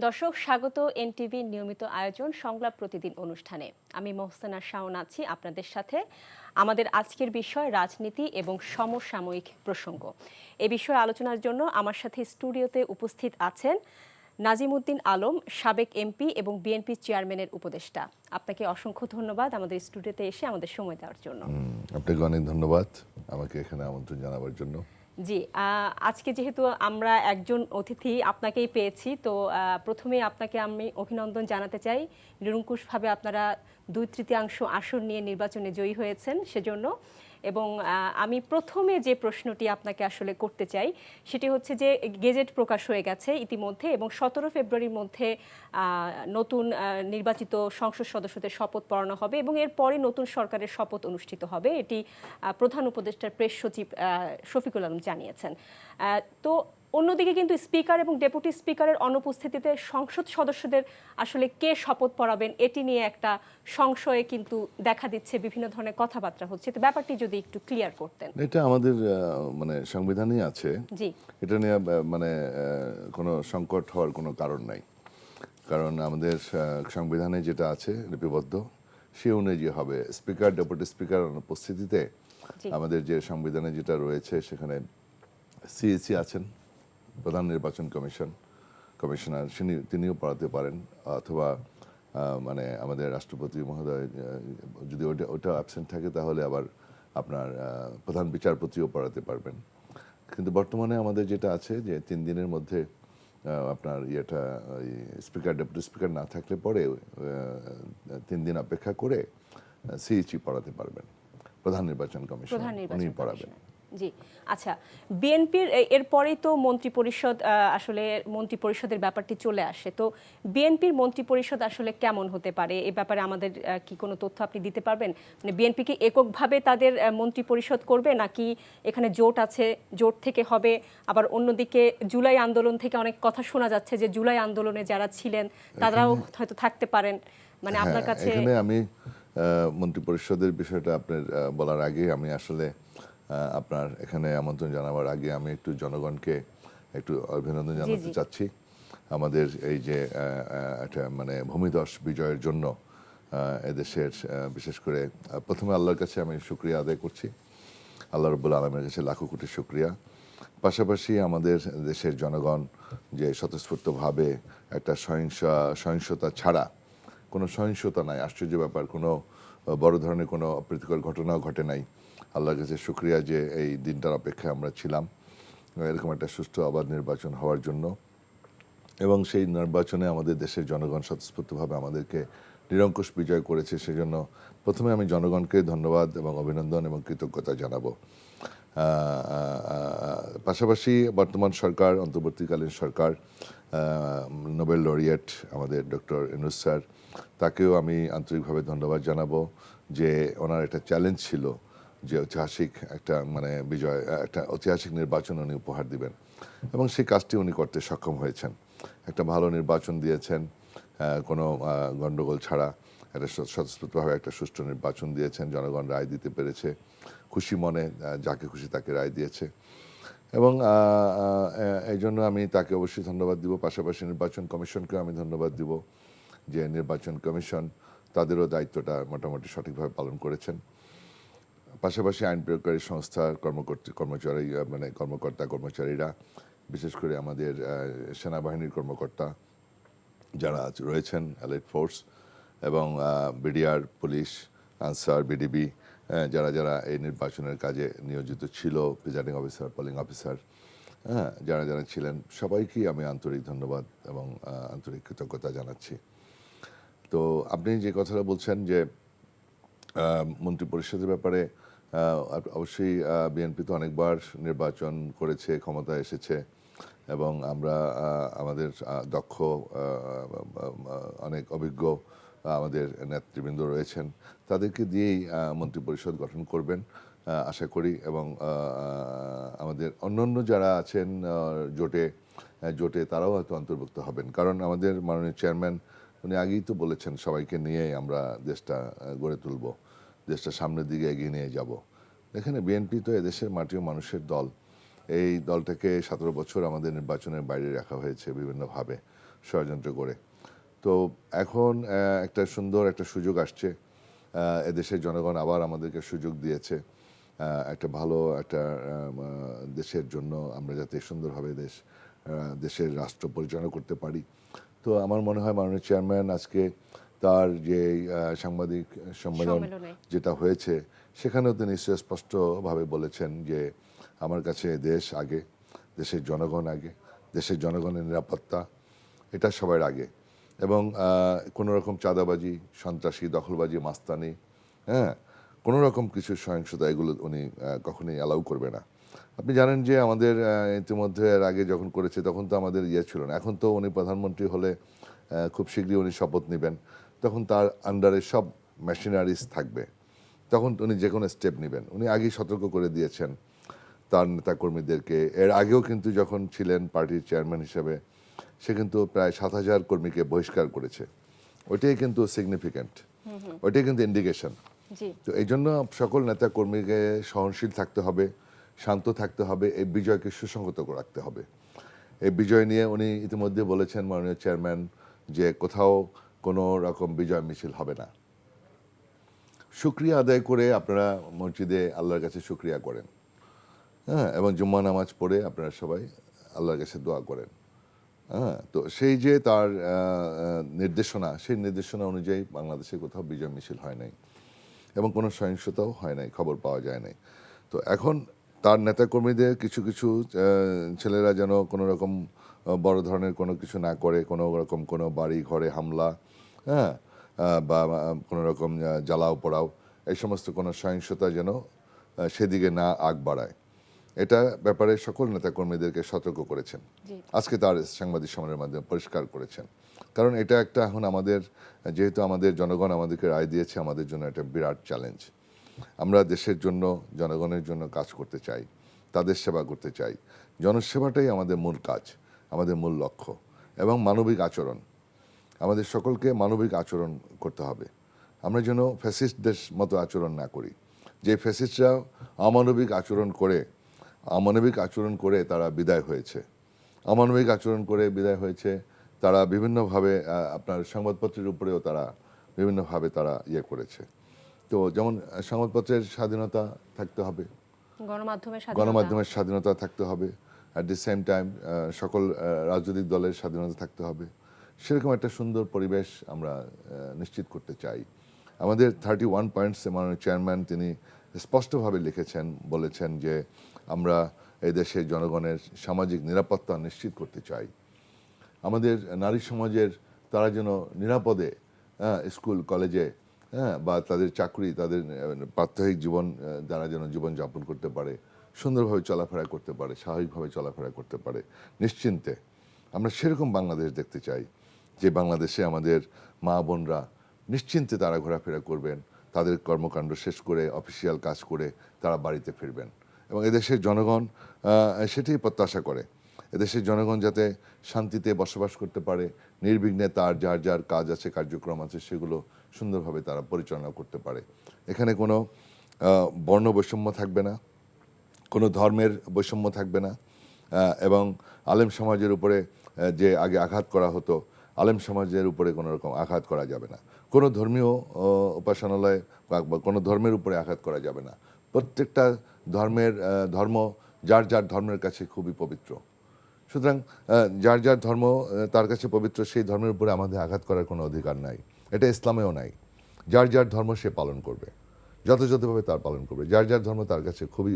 দর্শক, স্বাগত এনটিভি নিয়মিত আয়োজন সংলাপ প্রতিদিন অনুষ্ঠানে। আমি মোহসেনা শাওন আছি আপনাদের সাথে। আমাদের আজকের বিষয় রাজনীতি এবং সমসাময়িক প্রসঙ্গ। এ বিষয়ে আলোচনার জন্য আমার সাথে স্টুডিওতে উপস্থিত আছেন নাজিমউদ্দিন আলম, সাবেক এমপি এবং বিএনপি চেয়ারম্যানের উপদেষ্টা। আপনাকে অসংখ্য ধন্যবাদ আমাদের স্টুডিওতে এসে আমাদের সময় দেওয়ার জন্য। আপনাকে অনেক ধন্যবাদ আমাকে এখানে আমন্ত্রণ জানাবার জন্য। জি, আজকে যেহেতু আমরা একজন অতিথি আপনাকেই পেয়েছি, তো প্রথমেই আপনাকে আমি অভিনন্দন জানাতে চাই। নিরঙ্কুশভাবে আপনারা 2/3 আসন নিয়ে নির্বাচনে জয়ী হয়েছেন সেজন্য। এবং আমি প্রথমে যে প্রশ্নটি আপনাকে আসলে করতে চাই সেটি হচ্ছে যে গেজেট প্রকাশ হয়ে গেছে ইতিমধ্যে, এবং 17 ফেব্রুয়ারির মধ্যে নতুন নির্বাচিত সংসদ সদস্যদের শপথ পড়ানো হবে এবং এরপরে নতুন সরকারের শপথ অনুষ্ঠিত হবে। এটি প্রধান উপদেষ্টার প্রেস সচিব শফিকুল আলম জানিয়েছেন। তো অন্যদিকে কিন্তু স্পিকার এবং ডেপুটি স্পিকারের অনুপস্থিতিতে সংসদ সদস্যদের আসলে কে শপথ পড়াবেন এটি নিয়ে একটা সংশয়ে কিন্তু দেখা দিচ্ছে, বিভিন্ন ধরনের কথাবার্তা হচ্ছে। তো ব্যাপারটি যদি একটু ক্লিয়ার করতেন। এটা আমাদের মানে সংবিধানেই আছে। জি, এটা নিয়ে মানে কোনো সংকট হওয়ার কোনো কারণ নাই। কারণ আমাদের সংবিধানে যেটা আছে লিপিবদ্ধ সে অনুযায়ী হবে। স্পিকার ডেপুটি স্পিকার অনুপস্থিতিতে জি, আমাদের যে সংবিধানে যেটা রয়েছে সেখানে সিএসি আছেন, প্রধান নির্বাচন কমিশনার, তিনিও পড়াতে পারেন, অথবা মানে আমাদের রাষ্ট্রপতি মহোদয় যদি ওটা অ্যাবসেন্ট থাকে তাহলে আবার আপনার প্রধান বিচারপতিও পড়াতে পারবেন। কিন্তু বর্তমানে আমাদের যেটা আছে যে 3 দিনের মধ্যে আপনার স্পিকার ডেপুটি স্পিকার না থাকলে পরে 3 দিন অপেক্ষা করে সিইসি পড়াতে পারবেন, প্রধান নির্বাচন কমিশন উনি পড়াবেন। জি। আচ্ছা, বিএনপির এরপরেই তো মন্ত্রিপরিষদ, আসলে মন্ত্রিপরিষদের ব্যাপারটি চলে আসে। তো বিএনপির মন্ত্রিপরিষদ আসলে কেমন হতে পারে, এ ব্যাপারে আমাদের কি কোনো তথ্য আপনি দিতে পারবেন? মানে বিএনপি কি এককভাবে তাদের মন্ত্রিপরিষদ করবে, নাকি এখানে জোট আছে, জোট থেকে হবে? আবার অন্যদিকে জুলাই আন্দোলন থেকে অনেক কথা শোনা যাচ্ছে যে জুলাই আন্দোলনে যারা ছিলেন তারাও হয়তো থাকতে পারেন। মানে আপনার কাছে এখানে আমি মন্ত্রিপরিষদের বিষয়টা আপনার বলার আগে আমি আসলে আপনার এখানে আমন্ত্রণ জানাবার আগে আমি একটু জনগণকে একটু অভিনন্দন জানাতে চাচ্ছি। আমাদের এই যে একটা মানে ভূমিধস বিজয়ের জন্য এদেশের বিশেষ করে প্রথমে আল্লাহর কাছে আমি শুকরিয়া আদায় করছি। আল্লাহ রাব্বুল আলামিনের কাছে লাখো কোটি শুকরিয়া। পাশাপাশি আমাদের দেশের জনগণ যে স্বতঃস্ফূর্তভাবে একটা সহিংসতা ছাড়া, কোনো সহিংসতা নাই, আশ্চর্য ব্যাপার, কোনো বড় ধরনের কোনো অপ্রীতিকর ঘটনাও ঘটে নাই। আল্লাহর কাছে শুকরিয়া যে এই দিনটার অপেক্ষায় আমরা ছিলাম এরকম একটা সুষ্ঠু অবাধ নির্বাচন হওয়ার জন্য। এবং সেই নির্বাচনে আমাদের দেশের জনগণ স্বতঃস্ফূর্তভাবে আমাদেরকে নিরঙ্কুশ বিজয় করেছে। সেজন্য প্রথমে আমি জনগণকে ধন্যবাদ এবং অভিনন্দন এবং কৃতজ্ঞতা জানাবো। পাশাপাশি বর্তমান সরকার, অন্তর্বর্তীকালীন সরকার, নোবেল লরিয়েট আমাদের ডক্টর ইউনূস স্যার, তাকেও আমি আন্তরিকভাবে ধন্যবাদ জানাবো যে ওনার একটা চ্যালেঞ্জ ছিল যে ঐতিহাসিক একটা মানে বিজয়, একটা ঐতিহাসিক নির্বাচন উনি উপহার দিবেন, এবং সেই কাজটি উনি করতে সক্ষম হয়েছেন। একটা ভালো নির্বাচন দিয়েছেন, কোনো গণ্ডগোল ছাড়া একটা স্বতঃস্ফূর্তভাবে একটা সুষ্ঠু নির্বাচন দিয়েছেন। জনগণ রায় দিতে পেরেছে, খুশি মনে যাকে খুশি তাকে রায় দিয়েছে, এবং এই জন্য আমি তাকে অবশ্যই ধন্যবাদ দিব। পাশাপাশি নির্বাচন কমিশনকেও আমি ধন্যবাদ দিব যে নির্বাচন কমিশন তাদেরও দায়িত্বটা মোটামুটি সঠিকভাবে পালন করেছেন। পাশাপাশি আইন প্রয়োগকারী সংস্থার কর্মকর্তারা, বিশেষ করে আমাদের সেনাবাহিনীর কর্মকর্তা যারা রয়েছেন, অ্যালাইড ফোর্স, এবং বিডিআর, পুলিশ, আনসার, বিডিবি, যারা যারা এই নির্বাচনের কাজে নিয়োজিত ছিল, প্রিজাইডিং অফিসার, পোলিং অফিসার, যারা যারা ছিলেন, সবাইকেই আমি আন্তরিক ধন্যবাদ এবং আন্তরিক কৃতজ্ঞতা জানাচ্ছি। তো আপনি যে কথাটা বলছেন যে মন্ত্রিপরিষদের ব্যাপারে, অবশ্যই বিএনপি তো অনেকবার নির্বাচন করেছে, ক্ষমতায় এসেছে, এবং আমরা আমাদের দক্ষ অনেক অভিজ্ঞ আমাদের নেতৃবৃন্দ রয়েছেন, তাদেরকে দিয়েই মন্ত্রিপরিষদ গঠন করবেন আশা করি। এবং আমাদের অন্যান্য যারা আছেন জোটে তারাও হয়তো অন্তর্ভুক্ত হবেন, কারণ আমাদের মাননীয় চেয়ারম্যান উনি আগেই তো বলেছেন সবাইকে নিয়েই আমরা দেশটা গড়ে তুলব, দেশটা সামনের দিকে এগিয়ে নিয়ে যাব। এখানে বিএনপি তো এদেশের মাটি ও মানুষের দল। এই দলটাকে 17 বছর আমাদের নির্বাচনের বাইরে রাখা হয়েছে বিভিন্নভাবে। ষড়যন্ত্র করে। তো এখন একটা সুন্দর একটা সুযোগ আসছে, এদেশের জনগণ আবার আমাদেরকে সুযোগ দিয়েছে একটা ভালো একটা দেশের জন্য আমরা যাতে সুন্দরভাবে দেশের রাষ্ট্র পরিচালনা করতে পারি। তো আমার মনে হয় মাননীয় চেয়ারম্যান আজকে তার যে সাংবাদিক সম্মেলন যেটা হয়েছে সেখানেও তিনি স্পষ্টভাবে বলেছেন যে আমার কাছে দেশ আগে, দেশের জনগণ আগে, দেশের জনগণের নিরাপত্তা এটা সবার আগে, এবং কোনো রকম চাঁদাবাজি, সন্ত্রাসী, দখলবাজি, মাস্তানি, হ্যাঁ, কোনো রকম কিছু সহিংসতা এগুলো উনি কখনোই অ্যালাউ করবে না। আপনি জানেন যে আমাদের ইতিমধ্যে এর আগে যখন করেছে তখন তো আমাদের ছিল না। এখন তো উনি প্রধানমন্ত্রী হলে খুব শীঘ্রই উনি শপথ নেবেন, তখন তার আন্ডারে সব মেশিনারিজ থাকবে, তখন উনি যে কোনো স্টেপ নেবেন। উনি আগেই সতর্ক করে দিয়েছেন তার নেতাকর্মীদেরকে। এর আগেও কিন্তু যখন ছিলেন পার্টির চেয়ারম্যান হিসেবে সে কিন্তু প্রায় 7,000 কর্মীকে বহিষ্কার করেছে। ওইটাই কিন্তু সিগনিফিক্যান্ট, ওইটাই কিন্তু ইন্ডিকেশন। তো এই জন্য সকল নেতা কর্মীকে সহনশীল থাকতে হবে, শান্ত থাকতে হবে, এই বিজয়কে সুসংহত রাখতে হবে। এই বিজয় নিয়ে উনি ইতিমধ্যে বলেছেন মাননীয় চেয়ারম্যান যে কোথাও কোনো রকম বিজয় মিছিল হবে না। শুকরিয়া আদায় করে আপনারা মসজিদে আল্লাহর কাছে শুকরিয়া করেন, হ্যাঁ, এবং জুম্মা নামাজ পড়ে আপনারা সবাই আল্লাহর কাছে দোয়া করেন। হ্যাঁ, তো সেই যে তার নির্দেশনা, সেই নির্দেশনা অনুযায়ী বাংলাদেশে কোথাও বিজয় মিছিল হয় নাই এবং কোনো সহিংসতাও হয় নাই, খবর পাওয়া যায় নাই। তো এখন তার নেতাকর্মীদের কিছু কিছু ছেলেরা যেন কোনো রকম বড় ধরনের কোনো কিছু না করে, কোনো রকম কোনো বাড়ি ঘরে হামলা, হ্যাঁ, বা কোনো রকম জ্বালাও পোড়াও, এই সমস্ত কোনো সহিংসতা যেন সেদিকে না আগ বাড়ায়, এটা ব্যাপারে সকল নেতাকর্মীদেরকে সতর্ক করেছেন। আজকে তার সাংবাদিক সম্মেলনের মাধ্যমে পরিষ্কার করেছেন। কারণ এটা একটা এখন আমাদের, যেহেতু আমাদের জনগণ আমাদেরকে রায় দিয়েছে, আমাদের জন্য একটা বিরাট চ্যালেঞ্জ। আমরা দেশের জন্য, জনগণের জন্য কাজ করতে চাই, তাদের সেবা করতে চাই। জনসেবাটাই আমাদের মূল কাজ, আমাদের মূল লক্ষ্য, এবং মানবিক আচরণ। আমাদের সকলকে মানবিক আচরণ করতে হবে। আমরা যেন ফ্যাসিস্টদের মতো আচরণ না করি। যে ফ্যাসিস্টরা অমানবিক আচরণ করে তারা বিদায় হয়েছে, অমানবিক আচরণ করে বিদায় হয়েছে, তারা বিভিন্নভাবে আপনার সংবাদপত্রের উপরেও তারা বিভিন্নভাবে তারা করেছে। তো যেমন সংবাদপত্রের স্বাধীনতা থাকতে হবে, গণমাধ্যমের স্বাধীনতা থাকতে হবে, অ্যাট দি সেম টাইম সকল রাজনৈতিক দলের স্বাধীনতা থাকতে হবে। সেরকম একটা সুন্দর পরিবেশ আমরা নিশ্চিত করতে চাই। আমাদের 31 পয়েন্টস মাননীয় চেয়ারম্যান তিনি স্পষ্টভাবে লিখেছেন, বলেছেন যে আমরা এই দেশের জনগণের সামাজিক নিরাপত্তা নিশ্চিত করতে চাই। আমাদের নারী সমাজের তারা যেন নিরাপদে স্কুল কলেজে, হ্যাঁ, বা তাদের চাকরি, তাদের প্রাত্যহিক জীবন তারা যেন জীবনযাপন করতে পারে, সুন্দরভাবে চলাফেরা করতে পারে, স্বাভাবিকভাবে চলাফেরা করতে পারে নিশ্চিন্তে। আমরা সেরকম বাংলাদেশ দেখতে চাই, যে বাংলাদেশে আমাদের মা বোনরা নিশ্চিন্তে তারা ঘোরাফেরা করবেন, তাদের কর্মকাণ্ড শেষ করে অফিসিয়াল কাজ করে তারা বাড়িতে ফিরবেন, এবং এদেশের জনগণ সেটাই প্রত্যাশা করে। এদেশের জনগণ যাতে শান্তিতে বসবাস করতে পারে, নির্বিঘ্নে তার যার যার কাজ আছে, কার্যক্রম আছে, সেগুলো সুন্দরভাবে তারা পরিচালনা করতে পারে। এখানে কোনো বর্ণ বৈষম্য থাকবে না, কোনো ধর্মের বৈষম্য থাকবে না, এবং আলেম সমাজের উপরে যে আগে আঘাত করা হতো, আলেম সমাজের উপরে কোনো রকম আঘাত করা যাবে না, কোনো ধর্মীয় উপাসনালয় বা কোনো ধর্মের উপরে আঘাত করা যাবে না। প্রত্যেকটা ধর্ম যার যার ধর্মের কাছে খুবই পবিত্র। সুতরাং যার যার ধর্ম তার কাছে পবিত্র, সেই ধর্মের উপরে আমাদের আঘাত করার কোনো অধিকার নাই। এটা ইসলামেও নাই। যার যার ধর্ম সে পালন করবে, যথাযথভাবে তার পালন করবে। যার যার ধর্ম তার কাছে খুবই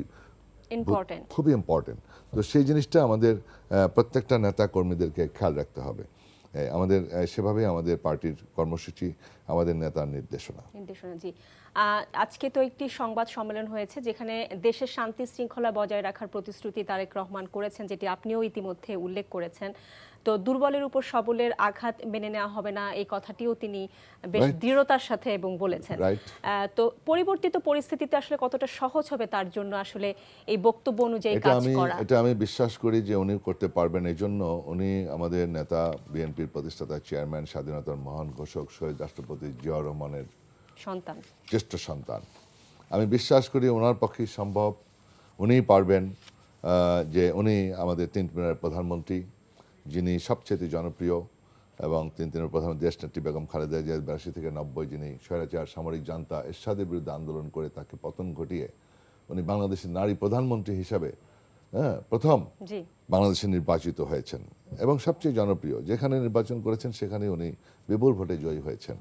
ইম্পর্টেন্ট। তো সেই জিনিসটা আমাদের প্রত্যেকটা নেতা কর্মীদেরকে খেয়াল রাখতে হবে। আমাদের সেভাবেই আমাদের পার্টির কর্মসূচি, আমাদের নেতার নির্দেশনা। জি, আজকে তো একটি সংবাদ সম্মেলন হয়েছে যেখানে দেশের শান্তি শৃঙ্খলা বজায় রাখার প্রতিশ্রুতি তারেক রহমান করেছেন, যেটি আপনিও ইতিমধ্যে উল্লেখ করেছেন। তো দুর্বলের উপর সবলের আঘাত মেনে নেওয়া হবে না, এই কথাটিও তিনি বেশ দৃঢ়তার সাথে এবং বলেছেন। তো পরিবর্তিত পরিস্থিতিতে আসলে কতটা সহজ হবে তার জন্য আসলে এই বক্তব্য অনুযায়ী কাজ করা? এটা আমি বিশ্বাস করি যে উনি করতে পারবেন। এই জন্য উনি আমাদের নেতা, বিএনপির প্রতিষ্ঠাতা চেয়ারম্যান, স্বাধীনতার মহান ঘোষক শহীদ রাষ্ট্রপতি জিয়াউর রহমানের সন্তান, জ্যেষ্ঠ সন্তান। আমি বিশ্বাস করি ওনার পক্ষেই সম্ভব, উনিই পারবেন। যে উনি আমাদের 3 দিনের প্রধানমন্ত্রী, যিনি সবচেয়ে জনপ্রিয়, এবং তিনের প্রথম দেশনেত্রী বেগম খালেদা জিয়া 82 থেকে 90, যিনি স্বৈরাচার সামরিক জান্তা এরশাদের বিরুদ্ধে আন্দোলন করে তাকে পতন ঘটিয়ে উনি বাংলাদেশের নারী প্রধানমন্ত্রী হিসাবে প্রথম জি বাংলাদেশে নির্বাচিত হয়েছেন এবং সবচেয়ে জনপ্রিয়। যেখানে নির্বাচন করেছেন সেখানে উনি বিপুল ভোটে জয়ী হয়েছেন।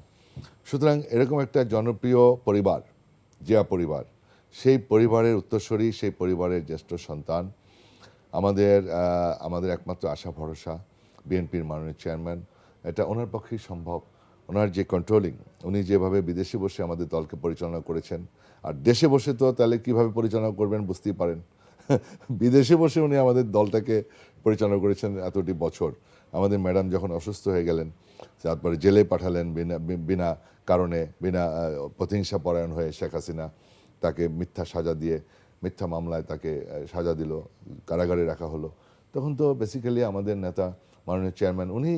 সুতরাং এরকম একটা জনপ্রিয় পরিবার, জিয়া পরিবার, সেই পরিবারের উত্তরসূরি, সেই পরিবারের জ্যেষ্ঠ সন্তান, আমাদের একমাত্র আশা ভরসা বিএনপির মাননীয় চেয়ারম্যান। এটা ওনার পক্ষেই সম্ভব। ওনার যে কন্ট্রোলিং, উনি যেভাবে বিদেশে বসে আমাদের দলকে পরিচালনা করেছেন, আর দেশে বসে তো তাহলে কিভাবে পরিচালনা করবেন বুঝতেই পারেন। বিদেশে বসে উনি আমাদের দলটাকে পরিচালনা করেছেন এতটি বছর। আমাদের ম্যাডাম যখন অসুস্থ হয়ে গেলেন, তারপরে জেলে পাঠালেন বিনা কারণে, বিনা প্রতিহিংসা পরায়ণ হয়ে শেখ হাসিনা তাকে মিথ্যা সাজা দিয়ে, মিথ্যা মামলায় তাকে সাজা দিল, কারাগারে রাখা হলো। তখন তো বেসিক্যালি আমাদের নেতা মাননীয় চেয়ারম্যান উনি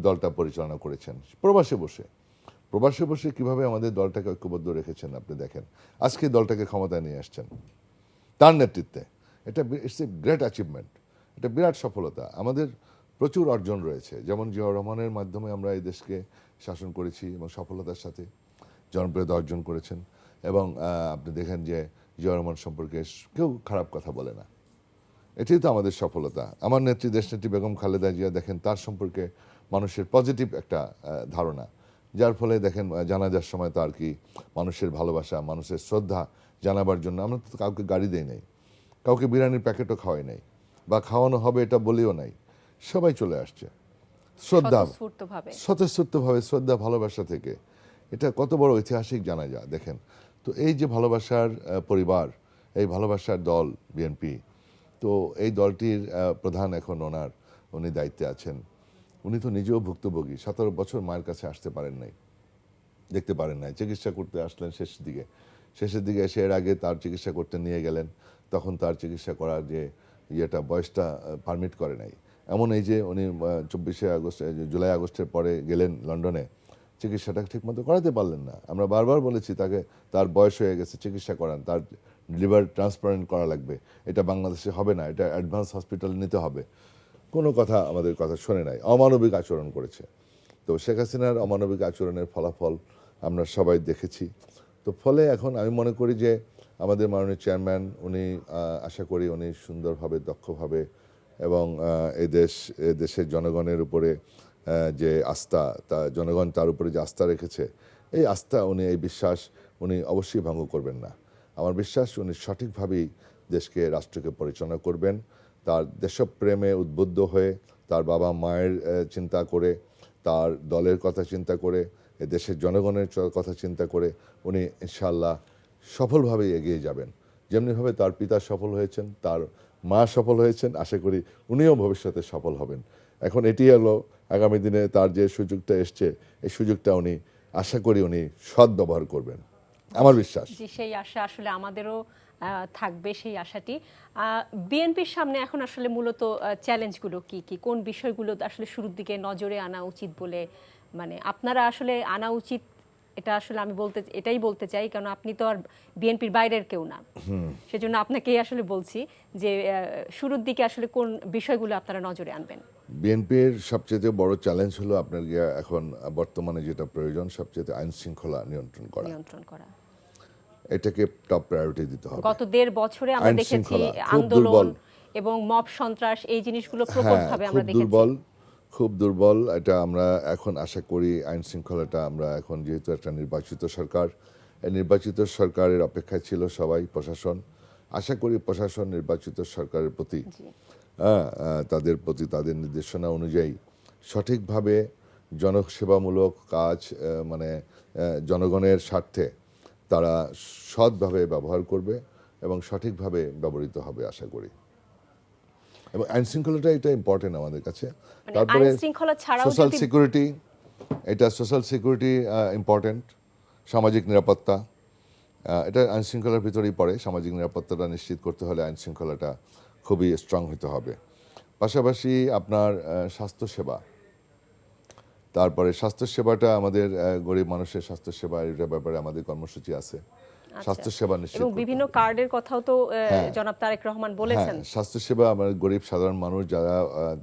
দলটা পরিচালনা করেছেন প্রবাসে বসে কিভাবে আমাদের দলটাকে ঐক্যবদ্ধ রেখেছেন আপনি দেখেন। আজকে দলটাকে ক্ষমতায় নিয়ে আসছেন তার নেতৃত্বে। এটা ইটস এ গ্রেট অ্যাচিভমেন্ট, এটা বিরাট সফলতা। আমাদের প্রচুর অর্জন রয়েছে, যেমন জিয়াউর রহমানের মাধ্যমে আমরা এই দেশকে শাসন করেছি এবং সফলতার সাথে জনপ্রিয়তা অর্জন করেছেন। এবং আপনি দেখেন যে জিয়াউর রহমান সম্পর্কে কেউ খারাপ কথা বলে না, এটাই তো আমাদের সফলতা। আমার নেত্রী দেশনেত্রী বেগম খালেদা জিয়া দেখেন তার সম্পর্কে মানুষের পজিটিভ একটা ধারণা, যার ফলে দেখেন জানাজার সময় তার কি মানুষের ভালোবাসা, মানুষের শ্রদ্ধা জানাবার জন্য আমরা তো কাউকে গাড়ি দেই নাই, কাউকে বিরিয়ানির প্যাকেটও খাওয়াই নাই, বা খাওয়ানো হবে এটা বলেও নাই, সবাই চলে আসছে শ্রদ্ধা, স্বতঃস্ফূর্তভাবে শ্রদ্ধা ভালোবাসা থেকে। এটা কত বড় ঐতিহাসিক জানাজা দেখেন। তো এই যে ভালোবাসার পরিবার, এই ভালোবাসার দল বিএনপি, তো এই দলটির প্রধান এখন উনি দায়িত্বে আছেন। উনি তো নিজেও ভুক্তভোগী, 17 বছর মায়ের কাছে আসতে পারেন নাই, দেখতে পারেন নাই। চিকিৎসা করতে আসলেন শেষের দিকে এসে, এর আগে তার চিকিৎসা করতে নিয়ে গেলেন, তখন তার চিকিৎসা করার যে বয়সটা পারমিট করে নাই। এমন এই যে উনি 24শে আগস্ট, জুলাই আগস্টের পরে গেলেন লন্ডনে, চিকিৎসাটা ঠিকমতো করাতে পারলেন না। আমরা বারবার বলেছি তাকে, তার বয়স হয়ে গেছে, চিকিৎসা করান, তার লিভার ট্রান্সপ্লান্ট করা লাগবে, এটা বাংলাদেশে হবে না, এটা অ্যাডভান্স হসপিটালে নিতে হবে। কোনো কথা আমাদের কথা শোনে নাই, অমানবিক আচরণ করেছে। তো শেখ হাসিনার অমানবিক আচরণের ফলাফল আমরা সবাই দেখেছি। তো ফলে এখন আমি মনে করি যে আমাদের মাননীয় চেয়ারম্যান উনি, আশা করি উনি সুন্দরভাবে, দক্ষভাবে এবং দেশের জনগণের উপরে যে আস্থা, জনগণ তার উপরে যে আস্থা রেখেছে, এই আস্থা উনি, এই বিশ্বাস উনি অবশ্যই ভঙ্গ করবেন না। আমার বিশ্বাস উনি সঠিকভাবেই দেশকে, রাষ্ট্রকে পরিচালনা করবেন। তার দেশপ্রেমে উদ্বুদ্ধ হয়ে, তার বাবা মায়ের চিন্তা করে, তার দলের কথা চিন্তা করে, এ দেশের জনগণের কথা চিন্তা করে উনি ইনশাআল্লাহ সফলভাবেই এগিয়ে যাবেন। যেমনিভাবে তার পিতা সফল হয়েছেন, তার মা সফল হয়েছেন, আশা করি উনিও ভবিষ্যতে সফল হবেন। এখন এটি হলো আগামী দিনে তার যে সুযোগটা এসছে, এই সুযোগটা উনি, আশা করি উনি সৎ ব্যবহার করবেন, আমার বিশ্বাস। জি, সেই আশা আসলে আমাদেরও থাকবে, সেই আশাটি। বিএনপির সামনে এখন আসলে মূলত চ্যালেঞ্জগুলো কি কি, কোন বিষয়গুলো আসলে শুরুর দিকে নজরে আনা উচিত বলে, মানে আপনারা আসলে আনা উচিত, এটা আসলে আমি এটাই বলতে চাই, কারণ আপনি তো আর বিএনপির বাইরের কেউ না, সেজন্য আপনাকেই আসলে বলছি যে শুরুর দিকে আসলে কোন বিষয়গুলো আপনারা নজরে আনবেন। বিএনপির সবচেয়ে বড় চ্যালেঞ্জ হলো আপনার এখন বর্তমানে যেটা প্রয়োজন, সবচেয়ে আইন শৃঙ্খলা নিয়ন্ত্রণ করা। এটাকে টপ প্রায়োরিটি দিতে হবে। গত 1.5 বছরে আমরা দেখেছি আন্দোলন এবং মব সন্ত্রাস, এই জিনিসগুলো প্রকটভাবে আমরা দেখেছি। খুব দুর্বল। এটা আমরা এখন আশা করি আইন শৃঙ্খলাটা, আমরা এখন যেহেতু একটা নির্বাচিত সরকার, এই নির্বাচিত সরকারের অপেক্ষায় ছিল সবাই, প্রশাসন। আশা করি প্রশাসন নির্বাচিত সরকারের প্রতি, তাদের নির্দেশনা অনুযায়ী সঠিকভাবে জনসেবামূলক কাজ, মানে জনগণের স্বার্থে তারা সৎভাবে ব্যবহার করবে এবং সঠিকভাবে ব্যবহৃত হবে আশা করি। এবং আইন শৃঙ্খলাটা এটা ইম্পর্টেন্ট আমাদের কাছে। তারপরে সোশ্যাল সিকিউরিটি, এটা সোশ্যাল সিকিউরিটি ইম্পর্টেন্ট, সামাজিক নিরাপত্তা, এটা আইন শৃঙ্খলার ভিতরেই পড়ে। সামাজিক নিরাপত্তাটা নিশ্চিত করতে হলে আইন শৃঙ্খলাটা খুবই স্ট্রং হতে হবে। পাশাপাশি আপনার স্বাস্থ্যসেবা, তারপরে স্বাস্থ্যসেবাটা আমাদের গরিব মানুষের স্বাস্থ্যসেবা, এটার ব্যাপারে আমাদের কর্মসূচি আছে। স্বাস্থ্যসেবা নিশ্চিত, এবং বিভিন্ন কার্ডের কথাও তো জনাব তারেক রহমান বলেছেন। স্বাস্থ্যসেবা আমার গরিব সাধারণ মানুষ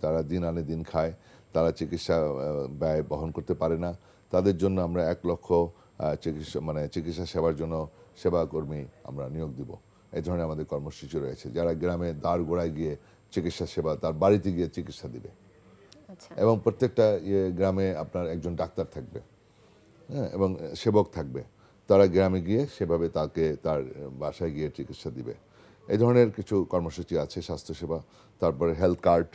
যারা দিন আনে দিন খায়, তারা চিকিৎসা ব্যয় বহন করতে পারে না, তাদের জন্য আমরা 1 লক্ষ চিকিৎসা সেবার জন্য সেবাকর্মী আমরা নিয়োগ দিব। এই ধরনের আমাদের কর্মসূচি রয়েছে, যারা গ্রামে দ্বার গোড়ায় গিয়ে চিকিৎসা সেবা, তার বাড়িতে গিয়ে চিকিৎসা দিবে। আচ্ছা। এবং প্রত্যেকটা গ্রামে আপনার একজন ডাক্তার থাকবে, হ্যাঁ, এবং সেবক থাকবে, তারা গ্রামে গিয়ে সেভাবে তাকে তার বাসায় গিয়ে চিকিৎসা দিবে। এই ধরনের কিছু কর্মসূচি আছে, স্বাস্থ্যসেবা, তারপরে হেলথ কার্ড,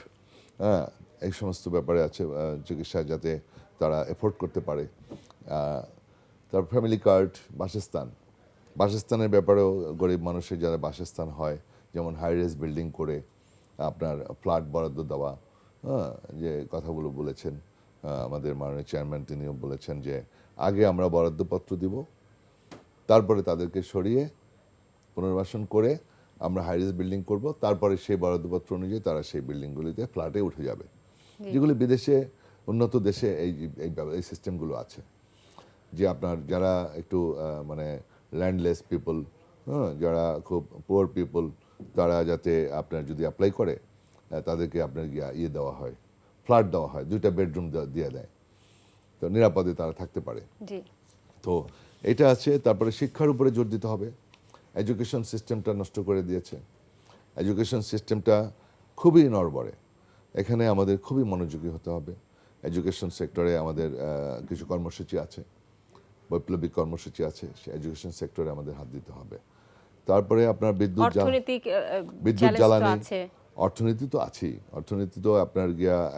হ্যাঁ, এই সমস্ত ব্যাপারে আছে, চিকিৎসা যাতে তারা এফোর্ড করতে পারে। তারপর ফ্যামিলি কার্ড, বাসস্থানের ব্যাপারেও গরিব মানুষের যারা বাসস্থান হয়, যেমন হাই রেজ বিল্ডিং করে আপনার ফ্ল্যাট বরাদ্দ দেওয়া, হ্যাঁ, যে কথাগুলো বলেছেন আমাদের মাননীয় চেয়ারম্যান, তিনিও বলেছেন যে আগে আমরা বরাদ্দপত্র দিব, তারপরে তাদেরকে সরিয়ে পুনর্বাসন করে আমরা হাই রেজ বিল্ডিং করব, তারপরে সেই বরাদ্দপত্র অনুযায়ী তারা সেই বিল্ডিংগুলিতে ফ্ল্যাটে উঠে যাবে, যেগুলি বিদেশে উন্নত দেশে এই সিস্টেমগুলো আছে। যে আপনার যারা একটু ল্যান্ডলেস পিপল, হ্যাঁ, যারা খুব পুয়ার পিপল, তারা যাতে আপনার যদি অ্যাপ্লাই করে তাদেরকে আপনার দেওয়া হয়, ফ্ল্যাট দেওয়া হয়, 2টা বেডরুম দিয়ে দেয়, তো নিরাপদে তারা থাকতে পারে। তো এটা আছে। তারপরে শিক্ষার উপরে জোর দিতে হবে। এডুকেশন সিস্টেমটা নষ্ট করে দিয়েছে, এডুকেশন সিস্টেমটা খুবই নড়বড়ে, এখানে আমাদের খুবই মনোযোগী হতে হবে। এডুকেশন সেক্টরে আমাদের কিছু কর্মসূচি আছে, বৈপ্লবিক কর্মসূচি আছে, সেই এডুকেশন সেক্টরে আমাদের হাত দিতে হবে। তারপরে আপনার বিদ্যুৎ জ্বালানি, অর্থনীতি তো আছেই, অর্থনীতি তো আপনার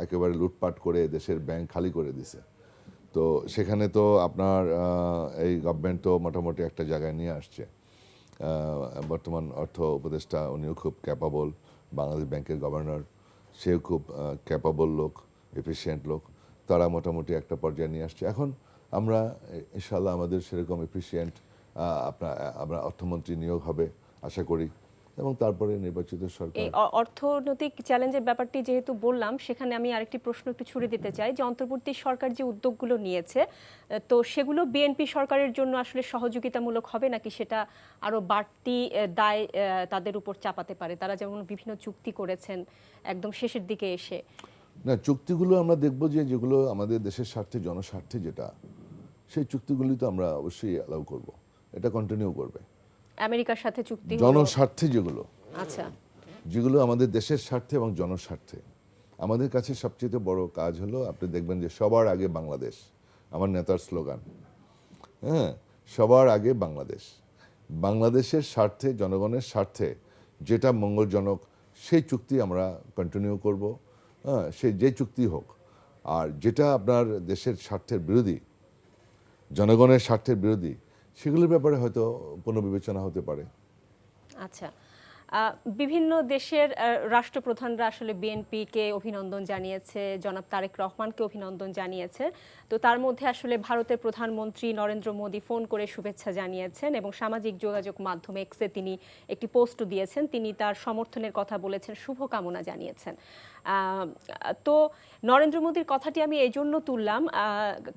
একেবারে লুটপাট করে দেশের ব্যাংক খালি করে দিছে। তো সেখানে তো আপনার এই গভর্নমেন্ট তো মোটামুটি একটা জায়গায় নিয়ে আসছে। বর্তমান অর্থ উপদেষ্টা উনিও খুব ক্যাপাবল, বাংলাদেশ ব্যাংকের গভর্নর, সেও খুব ক্যাপাবল লোক, এফিশিয়েন্ট লোক, তারা মোটামুটি একটা পর্যায়ে নিয়ে আসছে। এখন আমরা ইনশাআল্লাহ আমাদের সেরকম এফিশিয়েন্ট আমরা অর্থমন্ত্রী নিয়োগ হবে আশা করি, এবং তারপরে নির্বাচিত সরকার। এই অর্থনৈতিক চ্যালেঞ্জের ব্যাপারটি যেহেতু বললাম, সেখানে আমি আরেকটি প্রশ্ন একটু ছুড়ে দিতে চাই যে অন্তর্বর্তী সরকার যে উদ্যোগগুলো নিয়েছে, তো সেগুলো বিএনপি সরকারের জন্য আসলে সহযোগিতামূলক হবে নাকি সেটা আরো বাড়তি দায় তাদের উপর চাপাতে পারে? তারা যেমন বিভিন্ন চুক্তি করেছেন একদম শেষের দিকে এসে। না, চুক্তিগুলো আমরা দেখব যেগুলো আমাদের দেশের স্বার্থে, জনস্বার্থে, যেটা সেই চুক্তিগুলি তো আমরা অবশ্যই অ্যালাউ করব, এটা কন্টিনিউ করবে। আমেরিকার সাথে চুক্তি, জনস্বার্থে যেগুলো, আচ্ছা, যেগুলো আমাদের দেশের স্বার্থে এবং জনস্বার্থে। আমাদের কাছে সবচেয়ে বড় কাজ হলো, আপনি দেখবেন যে সবার আগে বাংলাদেশ, আমার নেতার স্লোগান, হ্যাঁ, সবার আগে বাংলাদেশ। বাংলাদেশের স্বার্থে, জনগণের স্বার্থে যেটা মঙ্গলজনক, সেই চুক্তি আমরা কন্টিনিউ করব, হ্যাঁ, সে যে চুক্তি হোক। আর যেটা আপনার দেশের স্বার্থের বিরোধী, জনগণের স্বার্থের বিরোধী, সেগুলোর ব্যাপারে হয়তো পুনর্বিবেচনা হতে পারে। আচ্ছা, বিভিন্ন দেশের রাষ্ট্রপ্রধানরা আসলে বিএনপিকে অভিনন্দন জানিয়েছে, জনাব তারেক রহমানকে অভিনন্দন জানিয়েছে। তো তার মধ্যে আসলে ভারতের প্রধানমন্ত্রী নরেন্দ্র মোদী ফোন করে শুভেচ্ছা জানিয়েছেন এবং সামাজিক যোগাযোগ মাধ্যম এক্সে তিনি একটি পোস্ট দিয়েছেন, তিনি তার সমর্থনের কথা বলেছেন, শুভকামনা জানিয়েছেন। তো নরেন্দ্র মোদীর কথাটি আমি এই জন্য তুললাম,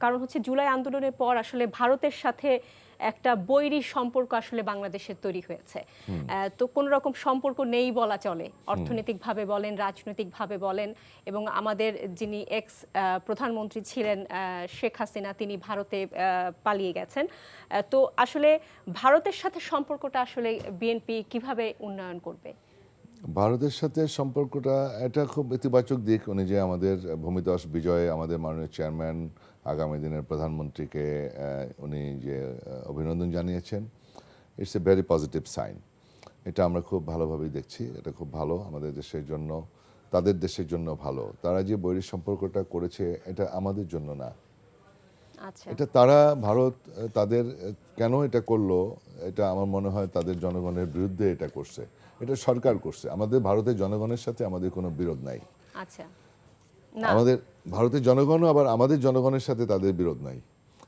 কারণ হচ্ছে জুলাই আন্দোলনের পর আসলে ভারতের সাথে একটা বৈরী সম্পর্ক আসলে বাংলাদেশের তৈরি হয়েছে। তো কোন রকম সম্পর্ক নেই বলা চলে, অর্থনৈতিকভাবে বলেন, রাজনৈতিকভাবে বলেন, এবং আমাদের যিনি এক্স প্রধানমন্ত্রী ছিলেন শেখ হাসিনা, তিনি ভারতে পালিয়ে গেছেন। তো আসলে ভারতের সাথে সম্পর্কটা আসলে বিএনপি কিভাবে উন্নয়ন করবে? ভারতের সাথে সম্পর্কটা এটা খুব ইতিবাচক দিক। উনি যে আমাদের ভূমিধস বিজয়ে আমাদের মাননীয় চেয়ারম্যান, আগামী দিনের প্রধানমন্ত্রীকে উনি যে অভিনন্দন জানিয়েছেন, it's a very positive sign. এটা আমরা খুব ভালোভাবেই দেখছি, এটা খুব ভালো আমাদের দেশের জন্য, তাদের দেশের জন্য ভালো। তারা যে বৈরী সম্পর্কটা করেছে, এটা আমাদের জন্য না, এটা তারা ভারত তাদের কেন এটা করলো, এটা আমার মনে হয় তাদের জনগণের বিরুদ্ধে এটা করছে, এটা সরকার করছে। আমাদের ভারতের জনগণের সাথে আমাদের কোনো বিরোধ নাই। আচ্ছা, আমাদের ভারতের জনগণও আবার আমাদের জনগণের সাথে তাদের বিরোধ নাই।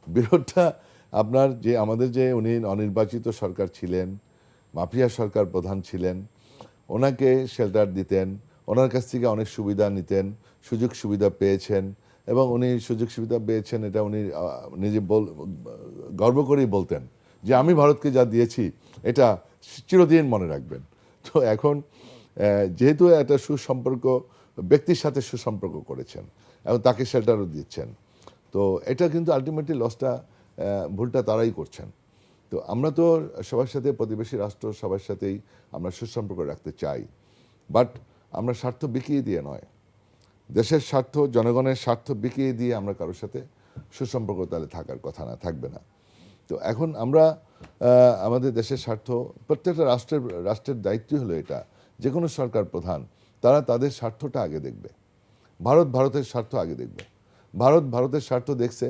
বিরোধটা আপনার যে আমাদের যে উনি অনির্বাচিত সরকার ছিলেন, মাফিয়া সরকার প্রধান ছিলেন, ওনাকে শেল্টার দিতেন, ওনার কাছ থেকে অনেক সুবিধা নিতেন, সুযোগ সুবিধা পেয়েছেন, এবং উনি সুযোগ সুবিধা পেয়েছেন এটা উনি নিজে গর্ব করেই বলতেন যে আমি ভারতকে যা দিয়েছি এটা চিরদিন মনে রাখবেন। তো এখন যেহেতু একটা সুসম্পর্ক ব্যক্তির সাথে সুসম্পর্ক করেছেন এবং তাকে শেল্টারও দিচ্ছেন। তো এটা কিন্তু আলটিমেটলি লসটা, ভুলটা তারাই করছেন। তো আমরা তো সবার সাথে, প্রতিবেশী রাষ্ট্র সবার সাথেই আমরা সুসম্পর্ক রাখতে চাই, বাট আমরা স্বার্থ বিকিয়ে দিয়ে নয়, দেশের স্বার্থ, জনগণের স্বার্থ বিকিয়ে দিয়ে আমরা কারোর সাথে সুসম্পর্ক তাহলে থাকার কথা না, থাকবে না। তো এখন আমরা আমাদের দেশের স্বার্থ, প্রত্যেকটা রাষ্ট্রের দায়িত্বই হলো এটা, যে কোনো সরকার প্রধান তারা তাদের স্বার্থটা আগে দেখবে। ভারতের স্বার্থ আগে দেখবে। ভারতের স্বার্থ দেখছে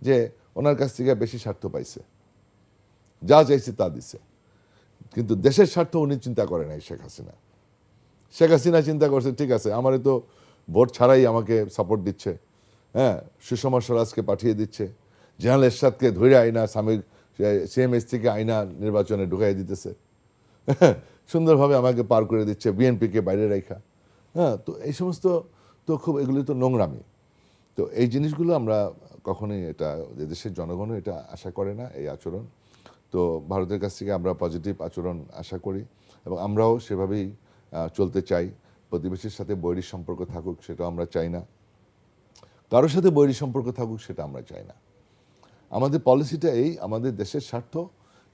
যে ওনার কাছ থেকে বেশি স্বার্থ পাইছে, যা চাইছে তা দিছে, কিন্তু দেশের স্বার্থ উনি চিন্তা করে নাই। শেখ হাসিনা চিন্তা করছে, ঠিক আছে আমারে তো ভোট ছাড়াই আমাকে সাপোর্ট দিচ্ছে, হ্যাঁ, সুষমা স্বরাজকে পাঠিয়ে দিচ্ছে, জাহাল এরশাদকে ধরে আইনা সিএমএস থেকে আইনা নির্বাচনে ঢুকাই দিতেছে, সুন্দরভাবে আমাকে পার করে দিচ্ছে, বিএনপিকে বাইরে রাখা। হ্যাঁ, তো এই সমস্ত তো খুব, এগুলি তো নোংরামি। তো এই জিনিসগুলো আমরা কখনোই, এটা দেশের জনগণও এটা আশা করে না, এই আচরণ। তো ভারতের কাছ থেকে আমরা পজিটিভ আচরণ আশা করি এবং আমরাও সেভাবেই চলতে চাই। প্রতিবেশীর সাথে বৈরী সম্পর্ক থাকুক সেটা আমরা চাই না, কারোর সাথে বৈরী সম্পর্ক থাকুক সেটা আমরা চাই না। আমাদের পলিসিটা এই, আমাদের দেশের স্বার্থ,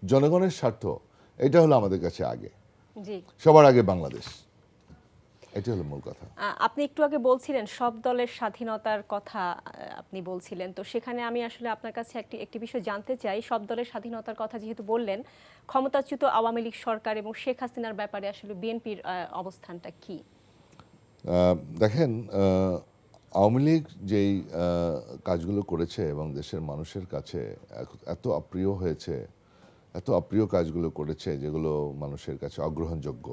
জনগণের স্বার্থ, এটা হলো আমাদের কাছে আগে, সবার আগে বাংলাদেশ, এটা হলো মূল কথা। আপনি একটু আগে বলছিলেন সব দলের স্বাধীনতার কথা, আপনি বলছিলেন, তো সেখানে আমি আসলে আপনার কাছে একটি বিষয় জানতে চাই। সব দলের স্বাধীনতার কথা যেহেতু বললেন, ক্ষমতাচ্যুত আওয়ামী লীগ সরকার এবং শেখ হাসিনার ব্যাপারে আসলে বিএনপির অবস্থানটা কি? দেখেন, আওয়ামী লীগ যেই কাজগুলো করেছে এবং দেশের মানুষের কাছে এত অপ্রিয় হয়েছে, এত অপ্রিয় কাজগুলো করেছে যেগুলো মানুষের কাছে অগ্রহণযোগ্য,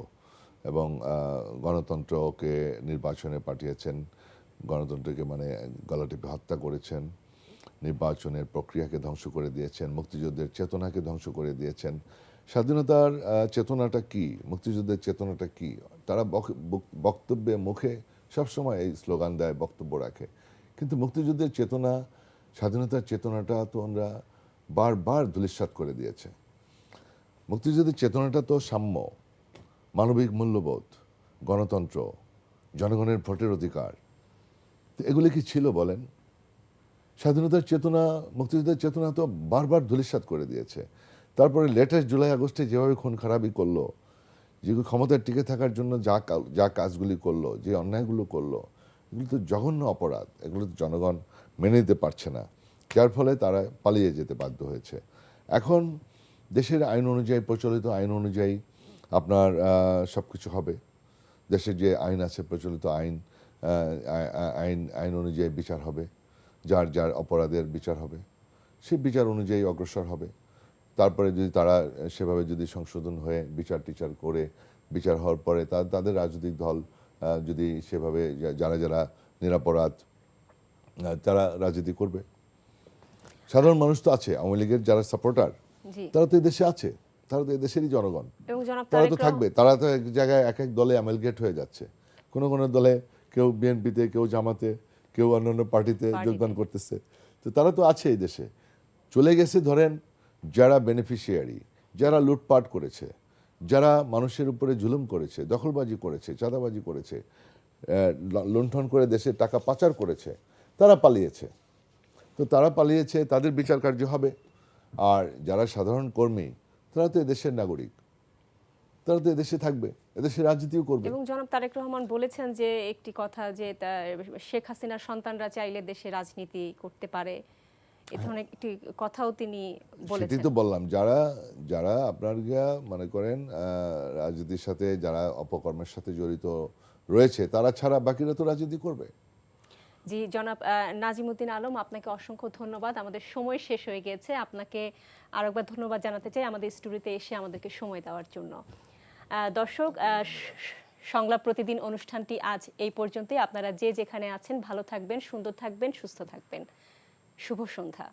এবং গণতন্ত্রকে নির্বাচনে পাঠিয়েছেন, গণতন্ত্রকে মানে গলা টিপে হত্যা করেছেন, নির্বাচনের প্রক্রিয়াকে ধ্বংস করে দিয়েছেন, মুক্তিযুদ্ধের চেতনাকে ধ্বংস করে দিয়েছেন। স্বাধীনতার চেতনাটা কি, মুক্তিযুদ্ধের চেতনাটা কি, তারা বক্তব্যে, মুখে সবসময় এই স্লোগান দেয়, বক্তব্য রাখে, কিন্তু মুক্তিযুদ্ধের চেতনা, স্বাধীনতার চেতনাটা তো ওরা বারবার ধূলিসাৎ করে দিয়েছে। মুক্তিযুদ্ধের চেতনাটা তো সাম্য, মানবিক মূল্যবোধ, গণতন্ত্র, জনগণের ভোটের অধিকার, তো এগুলি কি ছিল বলেন? স্বাধীনতার চেতনা, মুক্তিযুদ্ধের চেতনা তো বারবার ধূলিসাৎ করে দিয়েছে। তারপরে লেটেস্ট জুলাই আগস্টে যেভাবে খুন খারাপি করলো, যেগুলো ক্ষমতায় টিকে থাকার জন্য যা কাজগুলি করলো, যে অন্যায়গুলো করলো, এগুলো তো জঘন্য অপরাধ, এগুলো তো জনগণ মেনে নিতে পারছে না, যার ফলে তারা পালিয়ে যেতে বাধ্য হয়েছে। এখন দেশের আইন অনুযায়ী, প্রচলিত আইন অনুযায়ী আপনার সব কিছু হবে। দেশের যে আইন আছে, প্রচলিত আইন অনুযায়ী বিচার হবে, যার যার অপরাধের বিচার হবে, সেই বিচার অনুযায়ী অগ্রসর হবে। তারপরে যদি তারা সেভাবে যদি সংশোধন হয়ে বিচার টিচার করে, বিচার হওয়ার পরে তাদের রাজনৈতিক দল যদি সেভাবে, যারা যারা নিরপরাধ তারা রাজনীতি করবে। সাধারণ মানুষ তো আছে, আওয়ামী লীগের যারা সাপোর্টার, তারা তো এই দেশে আছে, তারা তো এই দেশেরই জনগণ, তারা তো থাকবে। তারা তো এক জায়গায় এক এক দলে অ্যামালগেট হয়ে যাচ্ছে, কোনো কোনো দলে কেউ বিএনপিতে, কেউ জামাতে, কেউ অন্যান্য পার্টিতে যোগদান করতেছে, তো তারা তো আছে এই দেশে। চলে গেছে ধরেন যারা বেনিফিশিয়ারি, যারা লুটপাট করেছে, যারা মানুষের উপরে জুলুম করেছে, দখলবাজি করেছে, চাঁদাবাজি করেছে, লুণ্ঠন করে দেশের টাকা পাচার করেছে, তারা পালিয়েছে। তো তারা পালিয়েছে, তাদের বিচার কার্য হবে। আর যারা সাধারণ কর্মী, তারা তো এদেশের নাগরিক, তারা তো এদেশে থাকবে, এদেশে রাজনীতিও করবে। এবং জনাব তারেক রহমান বলেছেন যে একটি কথা, যে শেখ হাসিনার সন্তানরা চাইলে দেশে রাজনীতি করতে পারে, এই ধরনের একটি কথাও তিনি বলেছেন। সেটাই তো বললাম, যারা আপনার মনে করেন রাজনীতির সাথে, যারা অপকর্মের সাথে জড়িত রয়েছে, তারা ছাড়া বাকিরা তো রাজনীতি করবে। জি জনাব নাজিমউদ্দিন আলম, আপনাকে অসংখ্য ধন্যবাদ। আমাদের সময় শেষ হয়ে গেছে, আপনাকে আরেকবার ধন্যবাদ জানাতে চাই আমাদের স্টুডিওতে এসে আমাদেরকে সময় দেওয়ার জন্য। দর্শক, সংলাপ প্রতিদিন অনুষ্ঠানটি আজ এই পর্যন্তই। আপনারা যে যেখানে আছেন ভালো থাকবেন, সুন্দর থাকবেন, সুস্থ থাকবেন। শুভ সন্ধ্যা।